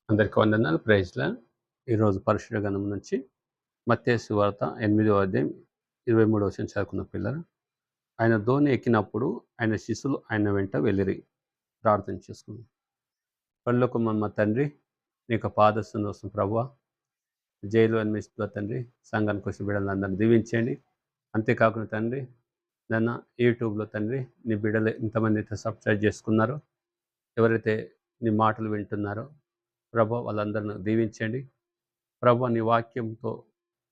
అందరికీ వందనాలు. ప్రైజ్‌లార్డ్. ఈరోజు పరిశుద్ధ గ్రంథం నుంచి మత్తయి సువార్త 8వ అధ్యాయం 23వ వచనం చదువుకున్న పిల్లలు. ఆయన దోణి ఎక్కినప్పుడు ఆయన శిష్యులు ఆయన వెంట వెళ్ళిరి. ప్రార్థన చేసుకుందాం. పరలోకమందున్న మా తండ్రి, నీ యొక్క పాదస్థానం వస్తున్న ప్రభువా, జైలు అన్వేషిస్తున్న తండ్రి, సంఘానికి వచ్చిన బిడ్డలందరినీ దీవించండి. అంతేకాకుండా తండ్రి, నన్ను యూట్యూబ్లో తండ్రి నీ బిడ్డలు ఇంతమంది అయితే సబ్స్క్రైబ్ చేసుకున్నారో, ఎవరైతే నీ మాటలు వింటున్నారో ప్రభా వాళ్ళందరిని దీవించండి. ప్రభా నీ వాక్యంతో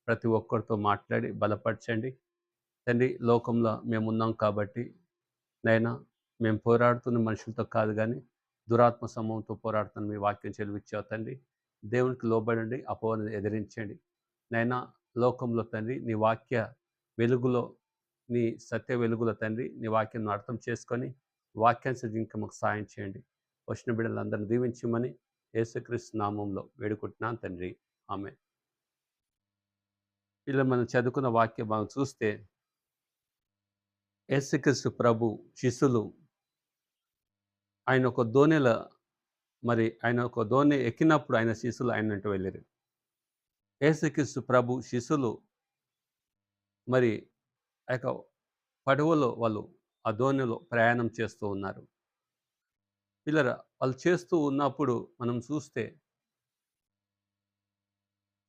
ప్రతి ఒక్కరితో మాట్లాడి బలపరచండి. తండ్రి, లోకంలో మేము ఉన్నాం కాబట్టి నైనా మేము పోరాడుతున్న మనుషులతో కాదు కానీ దురాత్మ సమూహంతో పోరాడుతున్న మీ వాక్యం చెలివిచ్చావు తండ్రి. దేవునికి లోబడండి, అపవాదిని ఎదిరించండి. నైనా లోకంలో తండ్రి నీ వాక్య వెలుగులో, నీ సత్య వెలుగులో తండ్రి నీ వాక్యం అర్థం చేసుకొని వాక్యాన్ని ఇంకా మాకు సాయం చేయండి. వచ్చిన బిడ్డలందరినీ దీవించమని యేసుక్రీస్తు నామంలో వేడుకుంటున్నాను తండ్రి, ఆమేన్. ఇలా మనం చదువుకున్న వాక్యం మనం చూస్తే యేసుక్రీస్తు ప్రభు శిష్యులు ఆయన ఒక దోణి ఎక్కినప్పుడు ఆయన శిష్యులు ఆయన వెంట వెళ్ళారు. యేసుక్రీస్తు ప్రభు శిష్యులు మరి ఆ యొక్క పడవలో వాళ్ళు ఆ దోణిలో ప్రయాణం చేస్తూ ఉన్నారు. పిల్లరా, వాళ్ళు చేస్తూ ఉన్నప్పుడు మనం చూస్తే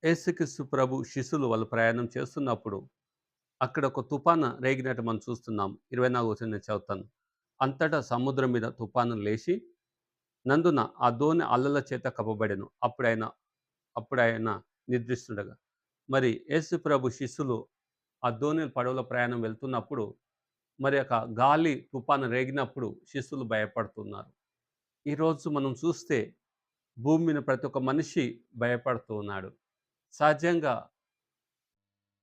యేసుక్రీస్తు ప్రభు శిష్యులు వాళ్ళు ప్రయాణం చేస్తున్నప్పుడు అక్కడ ఒక తుఫాను రేగినట్టు మనం చూస్తున్నాం. 24వ వచనం నేను చదువుతాను. అంతటా సముద్రం మీద తుఫాను లేచి నందున ఆ దోణి అలల చేత కప్పబడెను. అప్పుడు ఆయన నిద్రిస్తుండగా మరి యేసు ప్రభు శిష్యులు ఆ దోణి పడవలో ప్రయాణం వెళ్తున్నప్పుడు మరి ఒక గాలి తుఫాను రేగినప్పుడు శిష్యులు భయపడుతున్నారు. ఈరోజు మనం చూస్తే భూమి మీద ప్రతి ఒక్క మనిషి భయపడుతూ ఉన్నాడు. సహజంగా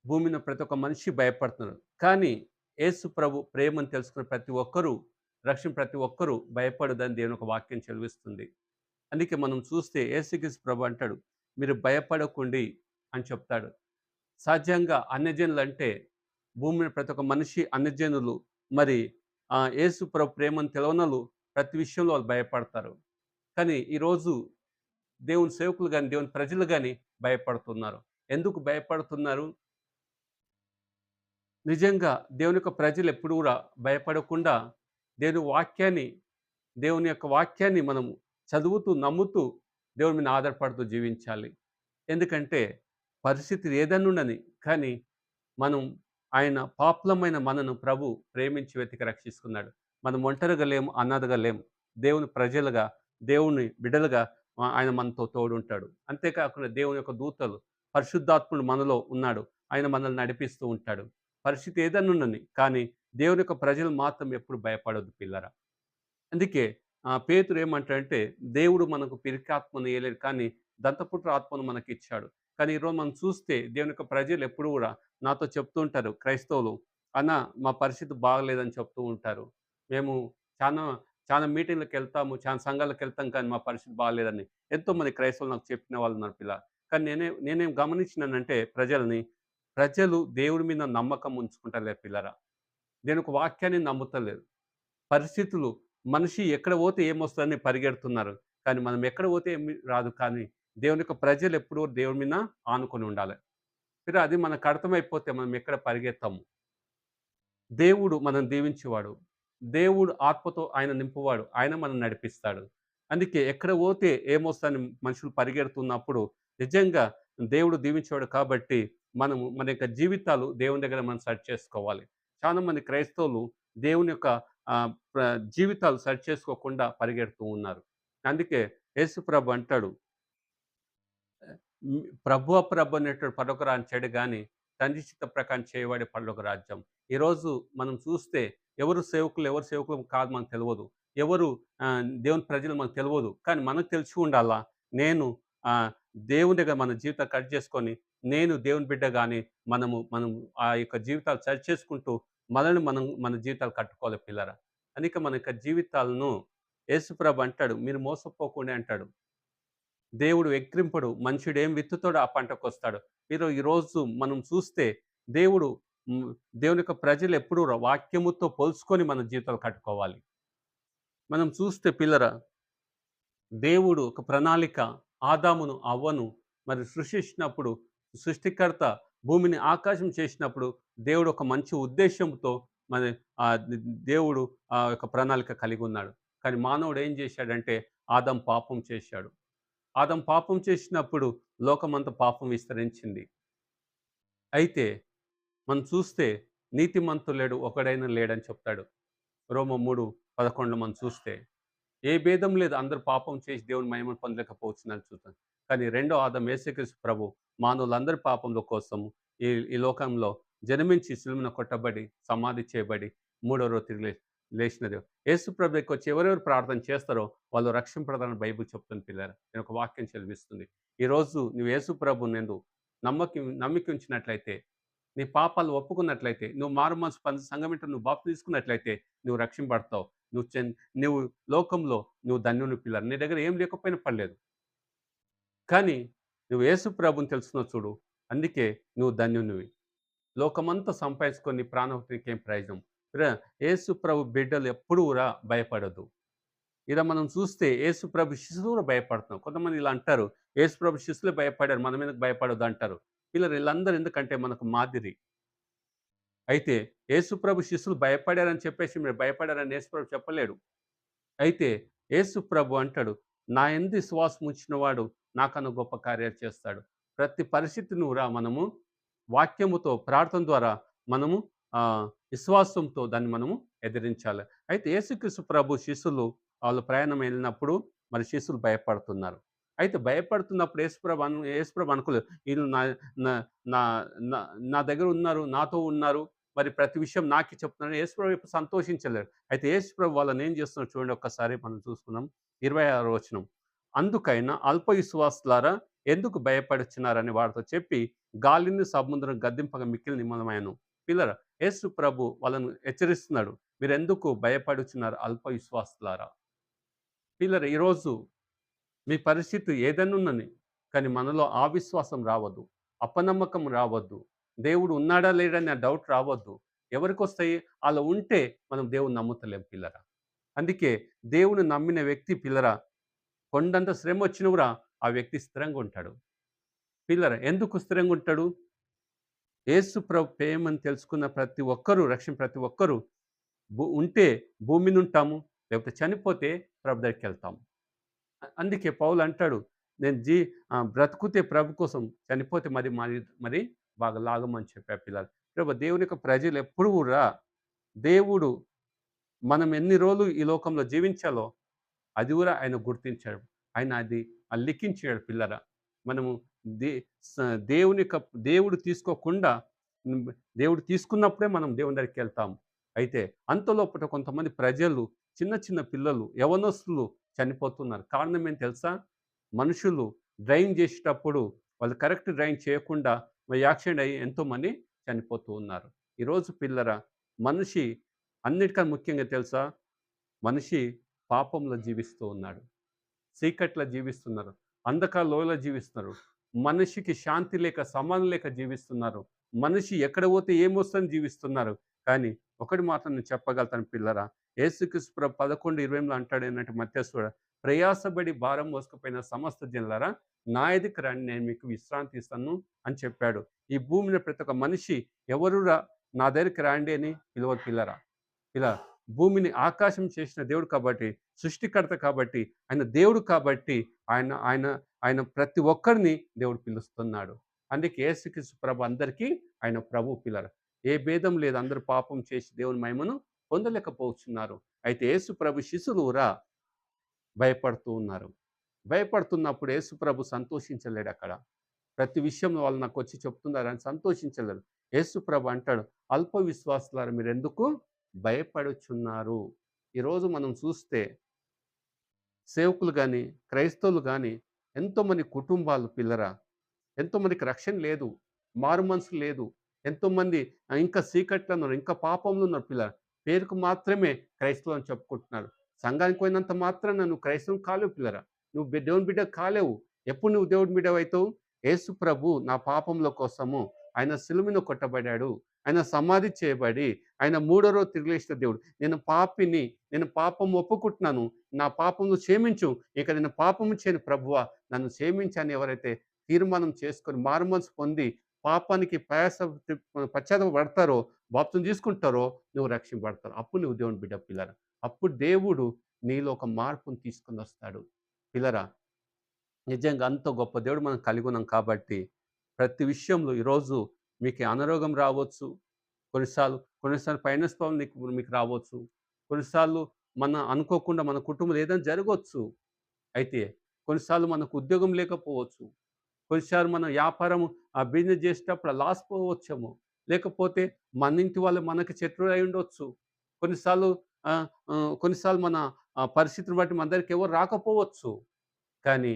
భూమి మీద ప్రతి ఒక్క మనిషి భయపడుతున్నారు. కానీ యేసు ప్రభు ప్రేమను తెలుసుకున్న ప్రతి ఒక్కరూ భయపడదని దేవుని ఒక వాక్యం చెలివిస్తుంది. అందుకే మనం చూస్తే యేసుక్రీస్తు ప్రభు అంటాడు, మీరు భయపడకుండి అని చెప్తాడు. సహజంగా అన్యజనులు అంటే భూమి మీద ప్రతి ఒక్క మనిషి అన్యజనులు. మరి యేసు ప్రభు ప్రేమను తెలవనోళ్ళు ప్రతి విషయంలో వాళ్ళు భయపడతారు. కానీ ఈరోజు దేవుని సేవకులు కానీ దేవుని ప్రజలు కానీ భయపడుతున్నారు. ఎందుకు భయపడుతున్నారు? నిజంగా దేవుని యొక్క ప్రజలు ఎప్పుడు కూడా భయపడకుండా దేవుని యొక్క వాక్యాన్ని మనం చదువుతూ నమ్ముతూ దేవుని మీద ఆధారపడుతూ జీవించాలి. ఎందుకంటే పరిస్థితి ఏదైనా ఉండని, కానీ మనం ఆయన పాపులమైన మనను ప్రభు ప్రేమించి వెతికి రక్షిస్తున్నాడు. మనం ఒంటరిగా లేము, అనాథగా లేము. దేవుని ప్రజలుగా, దేవుని బిడ్డలుగా ఆయన మనతో తోడుంటాడు. అంతేకాకుండా దేవుని యొక్క దూతలు, పరిశుద్ధాత్ముడు మనలో ఉన్నాడు. ఆయన మనల్ని నడిపిస్తూ ఉంటాడు. పరిస్థితి ఏదైనా ఉండని, కానీ దేవుని యొక్క ప్రజలు మాత్రం ఎప్పుడు భయపడొద్దు పిల్లరా. అందుకే పేతురు ఏమంటాడంటే, దేవుడు మనకు పిరికాత్మను ఇయ్యలేడు, కానీ దంతపుట్ర ఆత్మను మనకిచ్చాడు. కానీ ఈరోజు మనం చూస్తే దేవుని యొక్క ప్రజలు ఎప్పుడు కూడా నాతో చెప్తూ ఉంటారు, క్రైస్తవులు, అన్న మా పరిస్థితి బాగలేదని చెప్తూ ఉంటారు. మేము చాలా చాలా మీటింగ్‌లకెళ్తాము, చాలా సంఘాలకెళ్తాం, కానీ మా పరిస్థితి బాగలేదని ఎంతోమంది క్రైస్తవులు నాకు చెప్పిన వాళ్ళు ఉన్నారు పిల్ల. కానీ నేనేం గమనించినానంటే ప్రజలు దేవుడి మీద నమ్మకం ఉంచుకుంటలేరు పిల్లరా. దేవుని యొక్క వాక్యాన్ని నమ్ముతలేరు. పరిస్థితులు, మనిషి ఎక్కడ పోతే ఏమొస్తదని పరిగెడుతున్నారు. కానీ మనం ఎక్కడ పోతే ఏమి రాదు. కానీ దేవుని యొక్క ప్రజలు ఎప్పుడూ దేవుడి మీద ఆనుకొని ఉండాలి. అది మనకు అర్థమైపోతే మనం ఎక్కడ పరిగెత్తము. దేవుడు మనల్ని దీవించేవాడు. దేవుడు ఆత్మతో ఆయన నింపువాడు. ఆయన మనల్ని నడిపిస్తాడు. అందుకే ఎక్కడ పోతే ఏమొస్తదని మనుషులు పరిగెడుతున్నప్పుడు నిజంగా దేవుడు దీవించేవాడు కాబట్టి మన యొక్క జీవితాలు దేవుని దగ్గర మనం సెట్ చేసుకోవాలి. చాలామంది క్రైస్తవులు దేవుని యొక్క జీవితాలు సెట్ చేసుకోకుండా పరిగెడుతూ ఉన్నారు. అందుకే యేసు ప్రభు అంటాడు, ప్రభు అనేటోడు పరలోక రాని చెడు గాని తండ్రి చిత్త ప్రకారం చేయబడే పరలోక రాజ్యం. ఈరోజు మనం చూస్తే ఎవరు సేవకులు కాదు మనకు తెలవదు. ఎవరు దేవుని ప్రజలు మనకు తెలవదు. కానీ మనకు తెలిసి ఉండాలా, నేను దేవుని దగ్గర మన జీవితం కట్ చేసుకొని, నేను దేవుని బిడ్డ గాని మనం ఆ యొక్క జీవితాలు సరి చేసుకుంటూ మన జీవితాలు కట్టుకోవాలి పిల్లరా. అందుకే మన యొక్క జీవితాలను యేసుప్రభు అంటాడు, మీరు మోసపోకండి అంటాడు. దేవుడు ఎక్కిరింపడు, మనుషుడు ఏం విత్తుతాడో ఆ పంటకొస్తాడు. ఈరోజు మనం చూస్తే దేవుడు దేవుని యొక్క ప్రజలు ఎప్పుడూ వాక్యముతో పోల్చుకొని మన జీవితాలు కట్టుకోవాలి. మనం చూస్తే పిల్లరా, దేవుడు ఒక ప్రణాళిక ఆదామును, అవ్వను మరి సృష్టించినప్పుడు సృష్టికర్త భూమిని ఆకాశం చేసినప్పుడు దేవుడు ఒక మంచి ఉద్దేశ్యంతో మరి దేవుడు ఆ యొక్క ప్రణాళిక కలిగి ఉన్నాడు. కానీ మానవుడు ఏం చేశాడంటే ఆదాం పాపం చేశాడు. ఆదాం పాపం చేసినప్పుడు లోకమంతా పాపం విస్తరించింది. అయితే మనం చూస్తే నీతిమంతుడు లేడు, ఒకడైనా లేడని చెప్తాడు. రోమ 3:11 మనం చూస్తే ఏ భేదం లేదు. అందరూ పాపం చేసి దేవుని మహిమను పొందలేకపోతున్నారని చూస్తాం. కానీ రెండో ఆదాం యేసుక్రీస్తు ప్రభు మానవులందరి పాపంలో కోసం ఈ ఈ లోకంలో జన్మించి సిలువన కొట్టబడి, సమాధి చేయబడి, మూడో రోజు తిరిగి లేచిన దేవుడు. యేసు ప్రభు దగ్గరికొచ్చి ఎవరెవరు ప్రార్థన చేస్తారో వాళ్ళు రక్షింపబడతారని బైబిల్ చెప్తుంది పిల్లారా. నేను ఒక వాక్యం సెలవిస్తుంది. ఈరోజు నువ్వు యేసు ప్రభునందు నమ్మిక ఉంచినట్లయితే, నీ పాపాలు ఒప్పుకున్నట్లయితే, నువ్వు మారుమనసు పొంది సంఘమింట నువ్వు బాప్తిసం తీసుకున్నట్లయితే నువ్వు రక్షింపబడతావు. నువ్వు నువ్వు లోకంలో నువ్వు ధన్యుని పిల్లలు. నీ దగ్గర ఏం లేకపోయినా పర్లేదు. కానీ నువ్వు యేసు ప్రభుని తెలుసుకున్నావు చూడు. అందుకే నువ్వు ధన్యునివి. లోకమంతా సంపాదించుకొని నీ ప్రాణానికి ప్రయోజనం. యేసు ప్రభు బిడ్డలు ఎప్పుడూ భయపడొద్దు. ఇలా మనం చూస్తే యేసు ప్రభు శిష్యులు కూడా భయపడుతున్నాం. కొంతమంది ఇలా అంటారు, యేసు ప్రభు శిష్యులే భయపడారు, మనం ఎందుకు భయపడొద్దు అంటారు. వీళ్ళందరూ ఎందుకంటే మనకు మాదిరి. అయితే యేసుప్రభు శిష్యులు భయపడారని చెప్పేసి మీరు భయపడారని యేసుప్రభు చెప్పలేడు. అయితే యేసుప్రభు అంటాడు, నా యందు విశ్వాసం ఉంచినవాడు నాకన్నా గొప్ప కార్యాలు చేస్తాడు. ప్రతి పరిస్థితి నువ్వు మనము వాక్యముతో ప్రార్థన ద్వారా మనము విశ్వాసంతో దాన్ని మనము ఎదిరించాలి. అయితే యేసుక్రీస్తు ప్రభు శిష్యులు వాళ్ళు ప్రయాణం వెళ్ళినప్పుడు మరి శిష్యులు భయపడుతున్నారు. అయితే భయపడుతున్నప్పుడు యేసుప్రభు అనుకోలేదు, వీళ్ళు నా నా నా నా నా దగ్గర ఉన్నారు, నాతో ఉన్నారు, మరి ప్రతి విషయం నాకే చెప్తున్నాడు. యేసుప్రభు ఇప్పుడు సంతోషించలేడు. అయితే యేసుప్రభు వాళ్ళని ఏం చేస్తున్నాడు చూడండి, ఒక్కసారి మనం చూసుకుందాం. 26వ వచనం. అందుకైనా అల్ప విశ్వాసులారా ఎందుకు భయపడుచున్నారని వారితో చెప్పి గాలిని సముద్రం గద్దింపగా మిక్కిలి నిమ్మలమాయెను. పిల్లరా, యేసు ప్రభు వాళ్ళను హెచ్చరిస్తున్నాడు. మీరెందుకు భయపడుచున్నారు అల్ప విశ్వాసులారా? పిల్లరా, ఈరోజు మీ పరిస్థితి ఏదైనా ఉన్నని, కానీ మనలో ఆ విశ్వాసం రావద్దు, అపనమ్మకం రావద్దు, దేవుడు ఉన్నాడా లేడని ఆ డౌట్ రావద్దు. ఎవరికొస్తాయి? అలా ఉంటే మనం దేవుని నమ్ముతలేం పిల్లరా. అందుకే దేవుని నమ్మిన వ్యక్తి పిల్లరా, కొండంత శ్రమ వచ్చినా కూడా ఆ వ్యక్తి స్థిరంగా ఉంటాడు. పిల్లరా, ఎందుకు స్థిరంగా ఉంటాడు? యేసు ప్రభు ప్రేమని తెలుసుకున్న ప్రతి ఒక్కరూ, ప్రతి ఒక్కరూ ఉంటే భూమిని ఉంటాము, లేకపోతే చనిపోతే ప్రభు దగ్గరికి వెళ్తాము. అందుకే పౌలు అంటాడు, నేను బ్రతుకుతే ప్రభు కోసం, చనిపోతే మరి బాగా లాగమని చెప్పా పిల్లలు. ప్రభు దేవుని యొక్క ప్రజలు ఎప్పుడు కూడా దేవుడు మనం ఎన్ని రోజులు ఈ లోకంలో జీవించాలో అది కూడా ఆయన గుర్తించాడు. ఆయన అది లిఖించాడు పిల్లరా. మనము దే దేవుడు తీసుకోకుండా, దేవుడు తీసుకున్నప్పుడే మనం దేవుని దగ్గరికి వెళ్తాము. అయితే అంతలోపట కొంతమంది ప్రజలు, చిన్న చిన్న పిల్లలు, యవనస్తులు చనిపోతున్నారు. కారణం ఏంటి తెలుసా? మనుషులు డ్రైవింగ్ చేసేటప్పుడు వాళ్ళు కరెక్ట్ డ్రైవింగ్ చేయకుండా యాక్సిడెంట్ అయ్యి ఎంతోమంది చనిపోతూ ఉన్నారు. ఈరోజు పిల్లరా, మనిషి అన్నిటికన్నా ముఖ్యంగా తెలుసా? మనిషి పాపంలో జీవిస్తూ ఉన్నాడు, చీకట్లో జీవిస్తున్నారు, అంధకార లోయలో జీవిస్తున్నారు. మనిషికి శాంతి లేక, సమాధానం లేక జీవిస్తున్నారు. మనిషి ఎక్కడ పోతే ఏమొస్తుందని జీవిస్తున్నారు. కానీ ఒకటి మాత్రం నేను చెప్పగలుగుతాను పిల్లరా, యేసుక్రీస్తు ప్రభు 11:20 అంటాడు ఏంటంటే, మత్తయి ప్రయాసపడి భారం మోసుకుపోయిన సమస్త జనులారా నా ఎదుకు రండి, నేను మీకు విశ్రాంతి ఇస్తాను అని చెప్పాడు. ఈ భూమి మీద ప్రతి ఒక్క మనిషి ఎవరురా నా దగ్గరికి రండి అని పిలవరు పిల్లరా. ఇలా భూమిని ఆకాశం చేసిన దేవుడు కాబట్టి, సృష్టికర్త కాబట్టి, ఆయన దేవుడు కాబట్టి ఆయన ఆయన ఆయన ప్రతి ఒక్కరిని దేవుడు పిలుస్తున్నాడు. అందుకే యేసుక్రీస్తు ప్రభు అందరికీ ఆయన ప్రభు పిల్లలు. ఏ భేదం లేదు, అందరూ పాపం చేసి దేవుని మహిమను పొందలేకపోతున్నారు. అయితే యేసు ప్రభు శిష్యులు భయపడుతూ ఉన్నారు. భయపడుతున్నప్పుడు యేసు ప్రభు సంతోషించలేడు అక్కడ. ప్రతి విషయంలో వాళ్ళు నాకు వచ్చి చెప్తున్నారని సంతోషించలేరు. యేసు ప్రభు అంటాడు, అల్ప విశ్వాసులారా మీరెందుకు భయపడుచున్నారు? ఈరోజు మనం చూస్తే సేవకులు కానీ, క్రైస్తవులు కానీ, ఎంతోమంది కుటుంబాలు పిల్లరా, ఎంతోమందికి రక్షణ లేదు, మారు మనసు లేదు. ఎంతోమంది ఇంకా చీకట్లో ఉన్నారు, ఇంకా పాపంలో ఉన్నారు పిల్లరా. పేరుకు మాత్రమే క్రైస్తవులు అని చెప్పుకుంటున్నారు. సంఘానికి పోయినంత మాత్రాన నువ్వు క్రైస్తవం కాలేవు పిల్లరా. నువ్వు దేవుని బిడ్డ కాలేవు. ఎప్పుడు నువ్వు దేవుని బిడ్డ అవుతావు? యేసు ప్రభు నా పాపంలో కోసము ఆయన సిలువ మీద కొట్టబడ్డాడు, ఆయన సమాధి చేయబడి, ఆయన మూడో రోజు తిరిగి లేచిన దేవుడు. నేను పాపిని, నేను పాపం ఒప్పుకుంటున్నాను. నా పాపమును క్షమించు. ఇక నేను పాపము చేయను ప్రభువా, నన్ను క్షమించని ఎవరైతే తీర్మానం చేసుకొని మారుమనసు పొంది పాపానికి పశ్చాత్తాపపడతారో, బాప్తిసం తీసుకుంటారో నువ్వు రక్షింపబడతావు. అప్పుడు నువ్వు దేవుని బిడ్డ పిల్లరా. అప్పుడు దేవుడు నీలో ఒక మార్పును తీసుకొనొస్తాడు. పిల్లరా, నిజంగా అంత గొప్ప దేవుడు మనం కలిగి ఉన్నాం కాబట్టి, ప్రతి విషయంలో ఈరోజు మీకు అనారోగ్యం రావచ్చు. కొన్నిసార్లు ఫైనాన్స్ ప్రాబ్లమ్ మీకు రావచ్చు. కొన్నిసార్లు అనుకోకుండా మన కుటుంబంలో ఏదైనా జరగొచ్చు. అయితే కొన్నిసార్లు మనకు ఉద్యోగం లేకపోవచ్చు. కొన్నిసార్లు మన వ్యాపారం బిజినెస్ చేసేటప్పుడు లాస్ పోవచ్చేమో. లేకపోతే మన ఇంటి వాళ్ళు మనకు శత్రువులు అయి ఉండొచ్చు. కొన్నిసార్లు కొన్నిసార్లు మన పరిస్థితిని బట్టి మన దగ్గరికి ఎవరు రాకపోవచ్చు. కానీ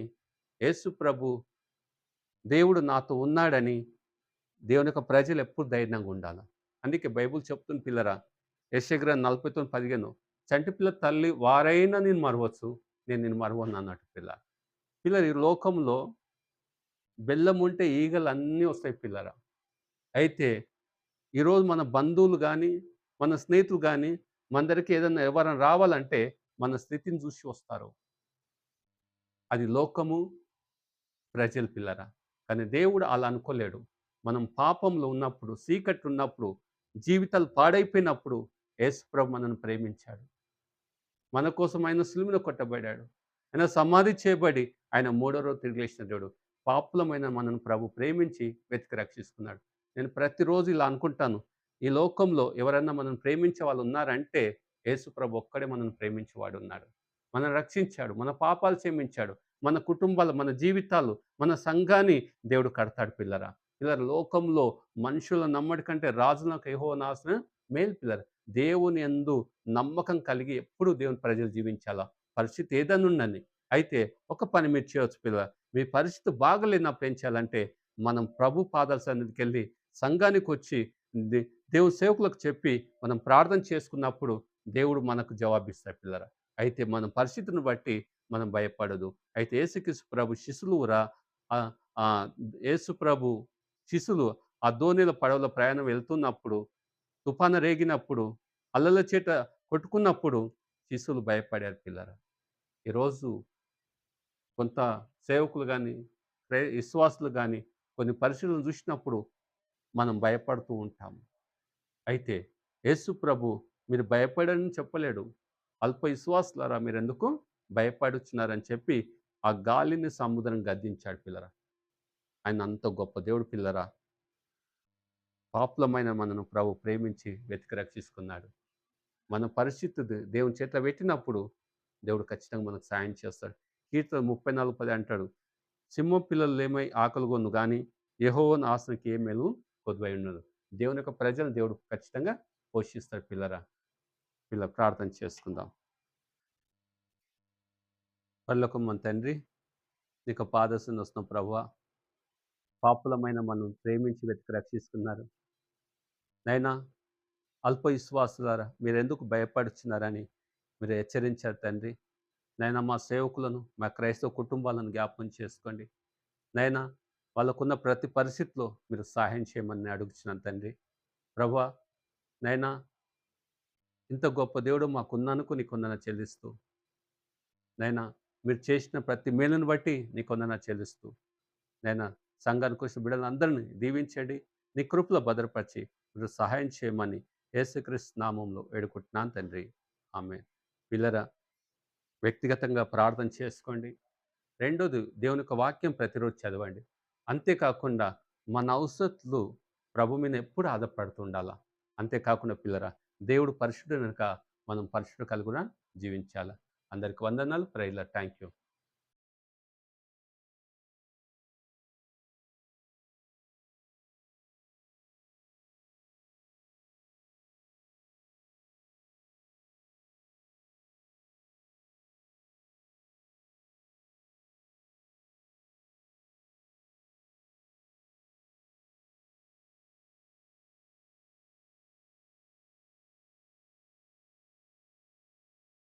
యేసు ప్రభు దేవుడు నాతో ఉన్నాడని దేవుని యొక్క ప్రజలు ఎప్పుడు ధైర్యంగా ఉండాలి. అందుకే బైబిల్ చెప్తుంది పిల్లరా, యెషయా గ్రంథం 49:15 చంటి పిల్ల తల్లి వారైనా నేను మరవచ్చు, నేను నిన్ను మరవను అన్నట్టు పిల్ల. పిల్లలు ఈ లోకంలో బెల్లం ఉంటే ఈగలు అన్నీ వస్తాయి పిల్లరా. అయితే ఈరోజు మన బంధువులు గానీ, మన స్నేహితులు గానీ, మన దగ్గరికి ఏదైనా ఎవరైనా రావాలంటే మన స్థితిని చూసి వస్తారు. అది లోకము, ప్రజలు పిల్లరా. కానీ దేవుడు అలా అనుకోలేడు. మనం పాపంలో ఉన్నప్పుడు, చీకట్లో ఉన్నప్పుడు, జీవితాలు పాడైపోయినప్పుడు యేసుప్రభు మనల్ని ప్రేమించాడు. మన కోసం ఆయన సిలువలో కొట్టబడ్డాడు. ఆయన సమాధి చేయబడి ఆయన మూడో రోజు తిరిగి లేచిన దేవుడు. పాపులమైన మనల్ని ప్రభు ప్రేమించి వెతికి రక్షిస్తున్నాడు. నేను ప్రతిరోజు ఇలా అనుకుంటాను. ఈ లోకంలో ఎవరన్నా మనల్ని ప్రేమించే వాళ్ళు ఉన్నారంటే యేసుప్రభు ఒక్కడే మనల్ని ప్రేమించేవాడు ఉన్నాడు. మనల్ని రక్షించాడు. మన పాపాలు క్షమించాడు. మన కుటుంబాలు, మన జీవితాలు, మన సంఘాన్ని దేవుడు కడతాడు పిల్లరా. పిల్లరా, లోకంలో మనుషుల నమ్మడి కంటే రాజులకు యెహోవా నామమున మేలు పిల్లరా. దేవుని యందు నమ్మకం కలిగి ఎప్పుడు దేవుని ప్రజలు జీవించాలా. పరిస్థితి ఏదైనా ఉండని. అయితే ఒక పని మీరు చేయవచ్చు పిల్లరా. మీ పరిస్థితి బాగలేనప్పుడు ఏం చేయాలంటే మనం ప్రభు పాదాల సన్నిధికెళ్ళి సంఘానికొచ్చి దే దేవుని సేవకులకు చెప్పి మనం ప్రార్థన చేసుకున్నప్పుడు దేవుడు మనకు జవాబిస్తాడు పిల్లరా. అయితే మన పరిస్థితిని బట్టి మనం భయపడదు. అయితే యేసుక్రీస్తు ప్రభు శిష్యులురా ఆహ్, ఆహ్, యేసు ప్రభు శిష్యులు ఆ దోణిల పడవలో ప్రయాణం వెళ్తున్నప్పుడు, తుఫాను రేగినప్పుడు, అలల చేత కొట్టుకున్నప్పుడు శిష్యులు భయపడారు పిల్లరా. ఈరోజు కొంత సేవకులు గాని, విశ్వాసులు గాని కొన్ని పరిస్థితులను చూసినప్పుడు మనం భయపడుతూ ఉంటాము. అయితే యేసు ప్రభు మీరు భయపడని చెప్పలేడు. అల్ప విశ్వాసులారా మీరెందుకు భయపడుచున్నారని చెప్పి ఆ గాలిని సముద్రం గద్దించాడు పిల్లరా. ఆయన అంత గొప్ప దేవుడు పిల్లరా. పాపులమైన మనను ప్రభు ప్రేమించి వెతికి రక్షించుకున్నాడు. మన పరిస్థితి దేవుని చేతిలో పెట్టినప్పుడు దేవుడు ఖచ్చితంగా మనకు సాయం చేస్తాడు. కీర్తన 34:10 అంటాడు, సింహం పిల్లలు లేమై ఆకలిగొను గాని యెహోవాను ఆశకి ఏ మేలు కొదువై ఉండదు. దేవుని యొక్క ప్రజలను దేవుడు ఖచ్చితంగా పోషిస్తాడు పిల్లరా. ప్రార్థన చేసుకుందాం. పరలోకమందున్న తండ్రి, నీకు పాదసన వస్తున్న ప్రభువా, పాపులమైన మనం ప్రేమించి వెతికి రక్షిస్తున్నారు. నైనా అల్ప విశ్వాసులారా మీరెందుకు భయపడుచున్నారని మీరు హెచ్చరించారు తండ్రి. నైనా మా సేవకులను, మా క్రైస్తవ కుటుంబాలను జ్ఞాపకం చేసుకోండి. నైనా వాళ్ళకున్న ప్రతి పరిస్థితిలో మీరు సహాయం చేయమని అడుగుచున్నాను తండ్రి. ప్రభువా, నైనా ఇంత గొప్ప దేవుడు మాకున్నందుకు నీకు వందనాలు చెల్లిస్తూ, నైనా మీరు చేసిన ప్రతి మేలును బట్టి నీకు వందనాలు చెల్లిస్తూ, నైనా సంఘానికి వచ్చిన బిడ్డలందరినీ దీవించండి. నీ కృపలో భద్రపరిచి మీరు సహాయం చేయమని యేసుక్రీస్తు నామంలో వేడుకుంటున్నాను తండ్రి. ఆమేన్. పిల్లరా, వ్యక్తిగతంగా ప్రార్థన చేసుకోండి. రెండోది దేవుని యొక్క వాక్యం ప్రతిరోజు చదవండి. అంతేకాకుండా మన అవసరతలు ప్రభు మీద ఎప్పుడు ఆధారపడుతూ ఉండాలా. అంతేకాకుండా పిల్లరా, దేవుడు పరిశుద్ధుడు కనుక మనం పరిశుద్ధ కలుగున జీవించాలా. అందరికి వందనాలు. ప్రైజ్‌లార్డ్. Thank you.